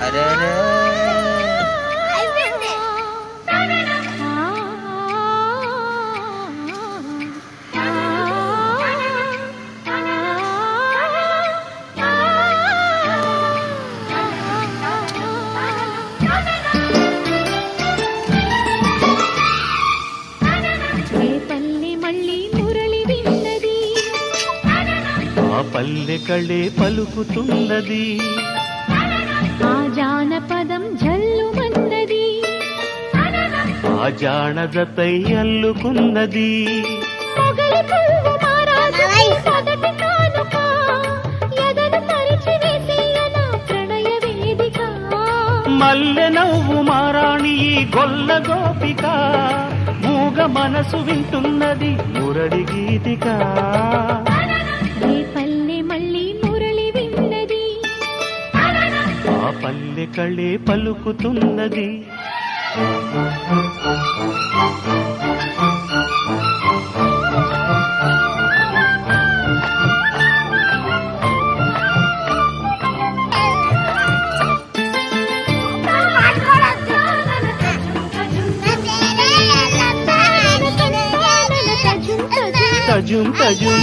అరే అరే పల్లె కళే పలుకుతున్నది, ఆ జానపదం జల్లుమన్నది, ఆ జానదతై అల్లుకున్నది. మొగలి పువ్వు మారాజుకి మొదటి కానుక, ఎదను పరిచి వేసేయన ప్రణయ వేదిక. మల్లె నవ్వు మారాణి ఈ గొల్ల గోపిక, మూగ మనసు వింటున్నది మురళి గీతిక. ఆ పల్లె కళే పలుకుతున్నది. తజుం తజుం